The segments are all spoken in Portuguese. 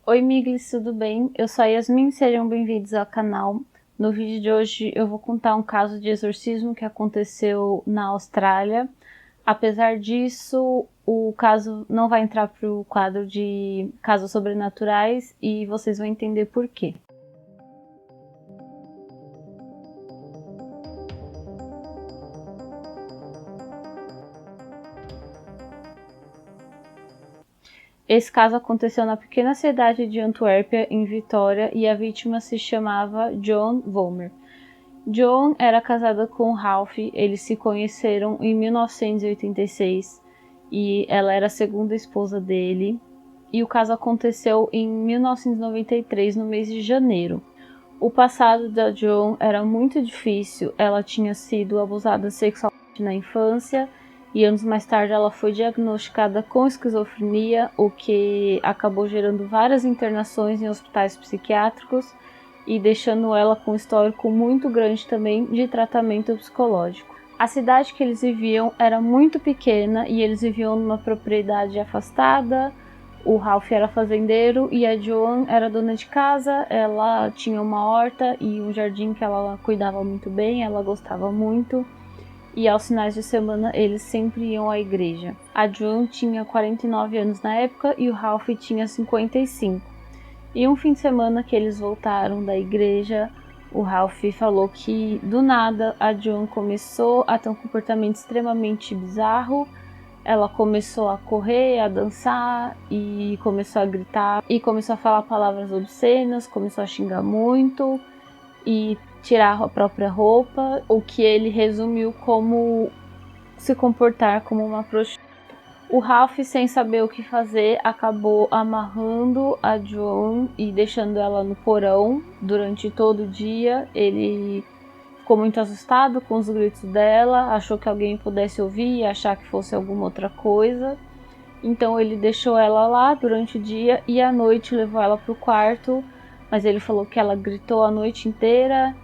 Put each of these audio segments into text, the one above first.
Oi, Miglis, tudo bem? Eu sou a Yasmin, sejam bem-vindos ao canal. No vídeo de hoje eu vou contar um caso de exorcismo que aconteceu na Austrália. Apesar disso, o caso não vai entrar para o quadro de casos sobrenaturais e vocês vão entender por quê. Esse caso aconteceu na pequena cidade de Antuérpia, em Vitória, e a vítima se chamava Joan Vollmer. Joan era casada com Ralph, eles se conheceram em 1986 e ela era a segunda esposa dele. E o caso aconteceu em 1993, no mês de janeiro. O passado da Joan era muito difícil, ela tinha sido abusada sexualmente na infância e anos mais tarde ela foi diagnosticada com esquizofrenia, o que acabou gerando várias internações em hospitais psiquiátricos e deixando ela com um histórico muito grande também de tratamento psicológico. A cidade que eles viviam era muito pequena e eles viviam numa propriedade afastada. O Ralph era fazendeiro e a Joan era dona de casa. Ela tinha uma horta e um jardim que ela cuidava muito bem, ela gostava muito. E aos finais de semana eles sempre iam à igreja. A Joan tinha 49 anos na época e o Ralph tinha 55. E um fim de semana que eles voltaram da igreja, o Ralph falou que do nada a Joan começou a ter um comportamento extremamente bizarro. Ela começou a correr, a dançar e começou a gritar e começou a falar palavras obscenas, começou a xingar muito e tirar a própria roupa, o que ele resumiu como se comportar como uma prostituta. O Ralph, sem saber o que fazer, acabou amarrando a Joan e deixando ela no porão durante todo o dia. Ele ficou muito assustado com os gritos dela, achou que alguém pudesse ouvir e achar que fosse alguma outra coisa. Então ele deixou ela lá durante o dia e à noite levou ela para o quarto, mas ele falou que ela gritou a noite inteira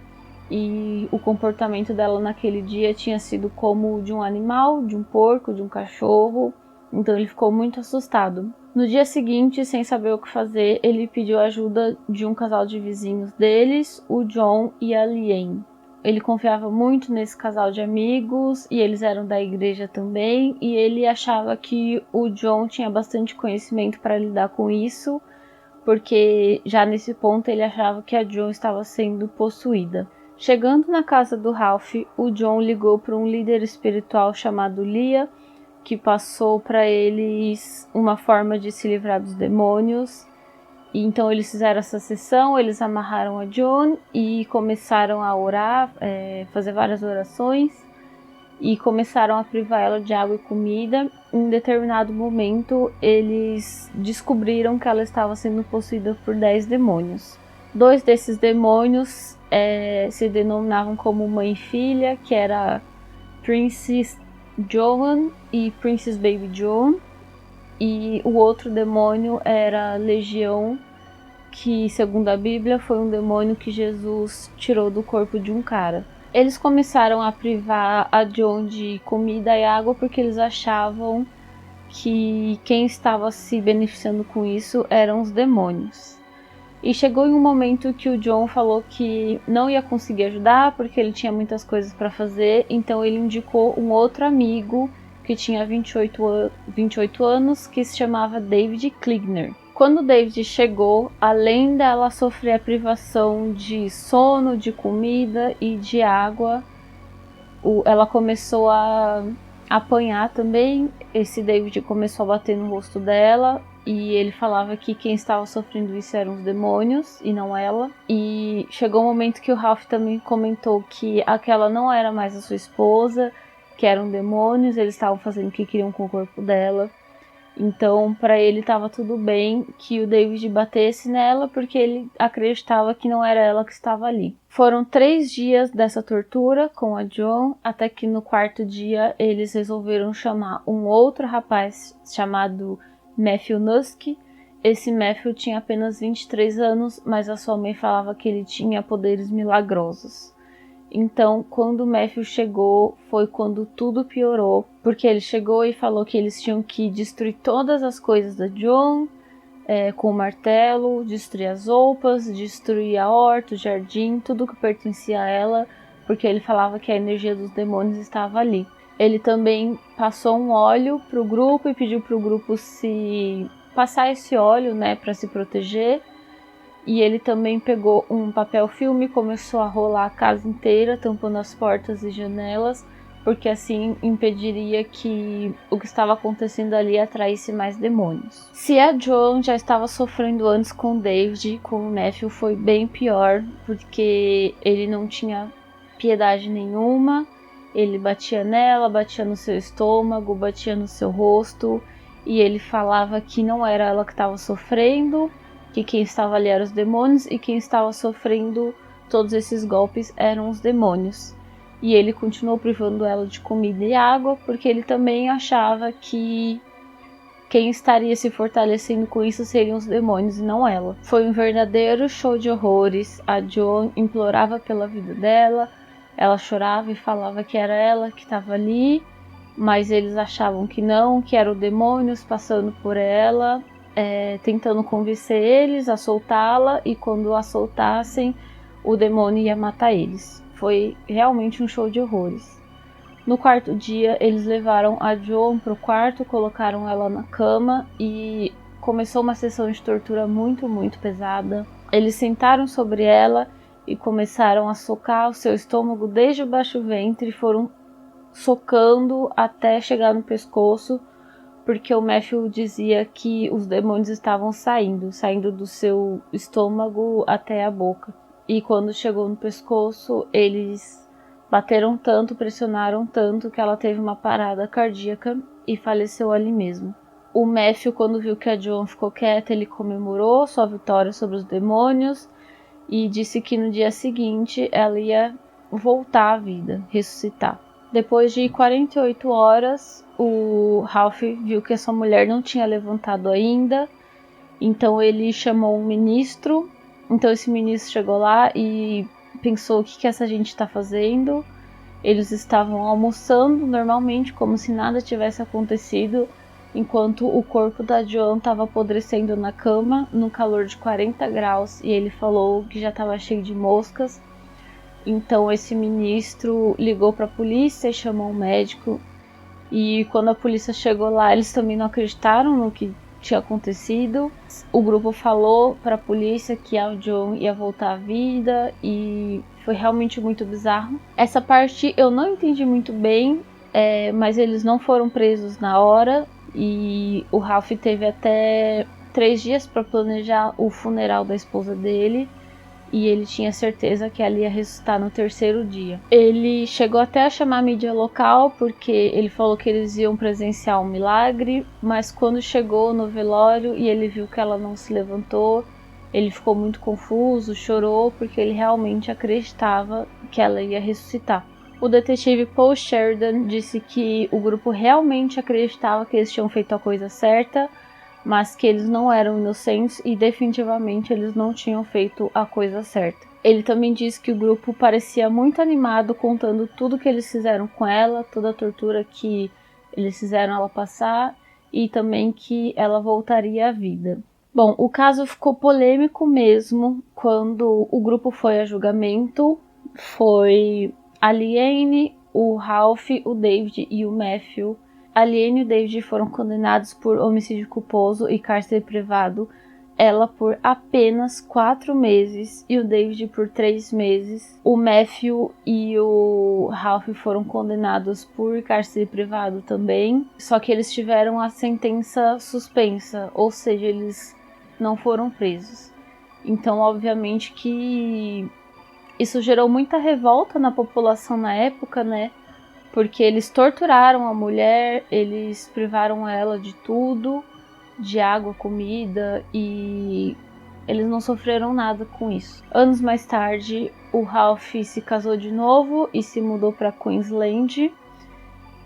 e o comportamento dela naquele dia tinha sido como de um animal, de um porco, de um cachorro. Então ele ficou muito assustado. No dia seguinte, sem saber o que fazer, ele pediu ajuda de um casal de vizinhos deles, o John e a Liane. Ele confiava muito nesse casal de amigos e eles eram da igreja também, e ele achava que o John tinha bastante conhecimento para lidar com isso, porque já nesse ponto ele achava que a Joan estava sendo possuída. Chegando na casa do Ralph, o John ligou para um líder espiritual chamado Leah, que passou para eles uma forma de se livrar dos demônios. E então eles fizeram essa sessão, eles amarraram a Joan e começaram a orar, fazer várias orações e começaram a privar ela de água e comida. Em determinado momento, eles descobriram que ela estava sendo possuída por 10 demônios. 2 desses demônios se denominavam como mãe e filha, que era Princess Joan e Princess Baby Joan, e o outro demônio era Legião, que segundo a Bíblia foi um demônio que Jesus tirou do corpo de um cara. Eles começaram a privar a Joan de comida e água porque eles achavam que quem estava se beneficiando com isso eram os demônios. E chegou em um momento que o John falou que não ia conseguir ajudar porque ele tinha muitas coisas para fazer, então ele indicou um outro amigo que tinha 28 anos, que se chamava David Kligner. Quando o David chegou, além dela sofrer a privação de sono, de comida e de água, ela começou a apanhar também. Esse David começou a bater no rosto dela e ele falava que quem estava sofrendo isso eram os demônios e não ela. E chegou um momento que o Ralph também comentou que aquela não era mais a sua esposa, que eram demônios, eles estavam fazendo o que queriam com o corpo dela. Então, para ele estava tudo bem que o David batesse nela, porque ele acreditava que não era ela que estava ali. Foram 3 dias dessa tortura com a Joan, até que no 4º dia eles resolveram chamar um outro rapaz chamado Matthew Nusk. Esse Matthew tinha apenas 23 anos, mas a sua mãe falava que ele tinha poderes milagrosos. Então, quando o Matthew chegou, foi quando tudo piorou, porque ele chegou e falou que eles tinham que destruir todas as coisas da Joan, com o martelo, destruir as roupas, destruir a horta, o jardim, tudo que pertencia a ela, porque ele falava que a energia dos demônios estava ali. Ele também passou um óleo para o grupo e pediu para o grupo se passar esse óleo, né, para se proteger. E ele também pegou um papel filme e começou a rolar a casa inteira, tampando as portas e janelas, porque assim impediria que o que estava acontecendo ali atraísse mais demônios. Se a Joan já estava sofrendo antes com o David, com o Matthew foi bem pior, porque ele não tinha piedade nenhuma. Ele batia nela, batia no seu estômago, batia no seu rosto, e ele falava que não era ela que estava sofrendo, que quem estava ali eram os demônios, e quem estava sofrendo todos esses golpes eram os demônios. E ele continuou privando ela de comida e água, porque ele também achava que quem estaria se fortalecendo com isso seriam os demônios e não ela. Foi um verdadeiro show de horrores. A Joan implorava pela vida dela, ela chorava e falava que era ela que estava ali, mas eles achavam que não, que eram demônios passando por ela, tentando convencer eles a soltá-la, e quando a soltassem, o demônio ia matar eles. Foi realmente um show de horrores. No quarto dia, eles levaram a Joan para o quarto, colocaram ela na cama e começou uma sessão de tortura muito, muito pesada. Eles sentaram sobre ela e começaram a socar o seu estômago desde o baixo ventre, foram socando até chegar no pescoço, porque o Matthew dizia que os demônios estavam saindo do seu estômago até a boca. E quando chegou no pescoço, eles bateram tanto, pressionaram tanto, que ela teve uma parada cardíaca e faleceu ali mesmo. O Matthew, quando viu que a Joan ficou quieta, ele comemorou sua vitória sobre os demônios e disse que no dia seguinte ela ia voltar à vida, ressuscitar. Depois de 48 horas, o Ralph viu que a sua mulher não tinha levantado ainda, então ele chamou um ministro. Então esse ministro chegou lá e pensou: o que essa gente está fazendo? Eles estavam almoçando normalmente, como se nada tivesse acontecido, enquanto o corpo da Joan estava apodrecendo na cama, no calor de 40 graus, e ele falou que já estava cheio de moscas. Então esse ministro ligou para a polícia e chamou um médico, e quando a polícia chegou lá, eles também não acreditaram no que tinha acontecido. O grupo falou para a polícia que a Joan ia voltar à vida, e foi realmente muito bizarro. Essa parte eu não entendi muito bem, mas eles não foram presos na hora, e o Ralph teve até 3 dias para planejar o funeral da esposa dele, e ele tinha certeza que ela ia ressuscitar no 3º dia. Ele chegou até a chamar a mídia local, porque ele falou que eles iam presenciar um milagre, mas quando chegou no velório e ele viu que ela não se levantou, ele ficou muito confuso, chorou, porque ele realmente acreditava que ela ia ressuscitar. O detetive Paul Sheridan disse que o grupo realmente acreditava que eles tinham feito a coisa certa, mas que eles não eram inocentes e definitivamente eles não tinham feito a coisa certa. Ele também disse que o grupo parecia muito animado, contando tudo que eles fizeram com ela, toda a tortura que eles fizeram ela passar, e também que ela voltaria à vida. Bom, o caso ficou polêmico mesmo quando o grupo foi a julgamento. Foi a Liane, o Ralph, o David e o Matthew. A Liane e o David foram condenados por homicídio culposo e cárcere privado, ela por apenas 4 meses e o David por 3 meses. O Matthew e o Ralph foram condenados por cárcere privado também, só que eles tiveram a sentença suspensa, ou seja, eles não foram presos. Então, obviamente que isso gerou muita revolta na população na época, né? Porque eles torturaram a mulher, eles privaram ela de tudo, de água, comida, e eles não sofreram nada com isso. Anos mais tarde, o Ralph se casou de novo e se mudou para Queensland,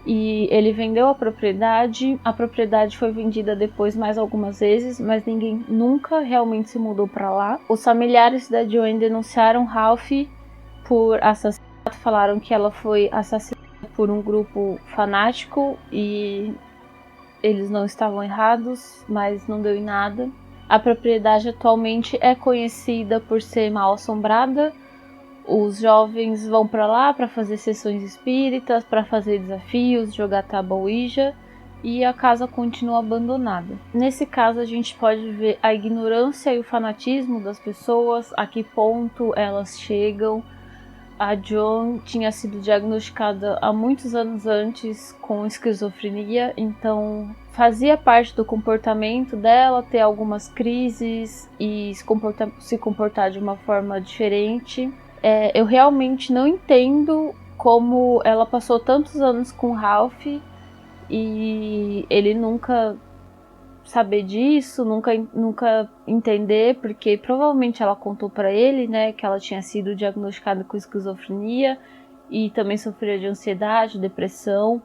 e ele vendeu a propriedade. A propriedade foi vendida depois mais algumas vezes, mas ninguém nunca realmente se mudou para lá. Os familiares da Joan denunciaram Ralph por assassinato, falaram que ela foi assassinada por um grupo fanático e eles não estavam errados, mas não deu em nada. A propriedade atualmente é conhecida por ser mal assombrada. Os jovens vão para lá para fazer sessões espíritas, para fazer desafios, jogar tábua Ouija, e a casa continua abandonada. Nesse caso a gente pode ver a ignorância e o fanatismo das pessoas, a que ponto elas chegam. A Joan tinha sido diagnosticada há muitos anos antes com esquizofrenia, então fazia parte do comportamento dela ter algumas crises e se comportar de uma forma diferente. Eu realmente não entendo como ela passou tantos anos com o Ralph e ele nunca saber disso, nunca entender, porque provavelmente ela contou para ele, né, que ela tinha sido diagnosticada com esquizofrenia e também sofria de ansiedade, depressão,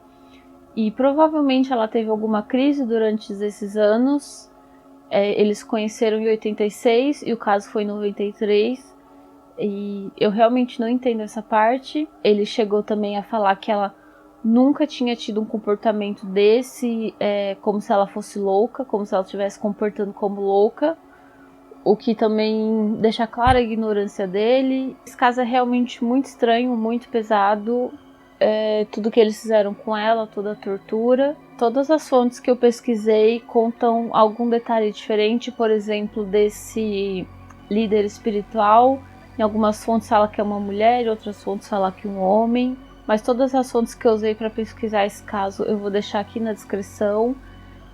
e provavelmente ela teve alguma crise durante esses anos. Eles se conheceram em 86 e o caso foi em 93, e eu realmente não entendo essa parte. Ele chegou também a falar que ela nunca tinha tido um comportamento desse, como se ela fosse louca, como se ela estivesse comportando como louca, o que também deixa clara a ignorância dele. Esse caso é realmente muito estranho, muito pesado, tudo que eles fizeram com ela, toda a tortura. Todas as fontes que eu pesquisei contam algum detalhe diferente, por exemplo, desse líder espiritual. Em algumas fontes fala que é uma mulher, em outras fontes fala que é um homem. Mas todas as fontes que eu usei para pesquisar esse caso eu vou deixar aqui na descrição.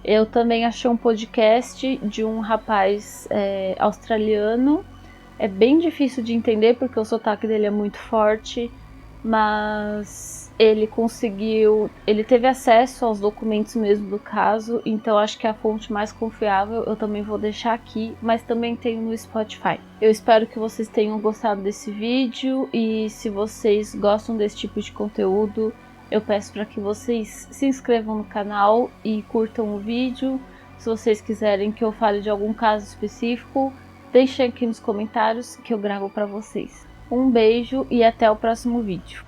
Eu também achei um podcast de um rapaz australiano. É bem difícil de entender porque o sotaque dele é muito forte, mas ele teve acesso aos documentos mesmo do caso, então acho que é a fonte mais confiável. Eu também vou deixar aqui, mas também tenho no Spotify. Eu espero que vocês tenham gostado desse vídeo, e se vocês gostam desse tipo de conteúdo, eu peço para que vocês se inscrevam no canal e curtam o vídeo. Se vocês quiserem que eu fale de algum caso específico, deixem aqui nos comentários que eu gravo para vocês. Um beijo e até o próximo vídeo.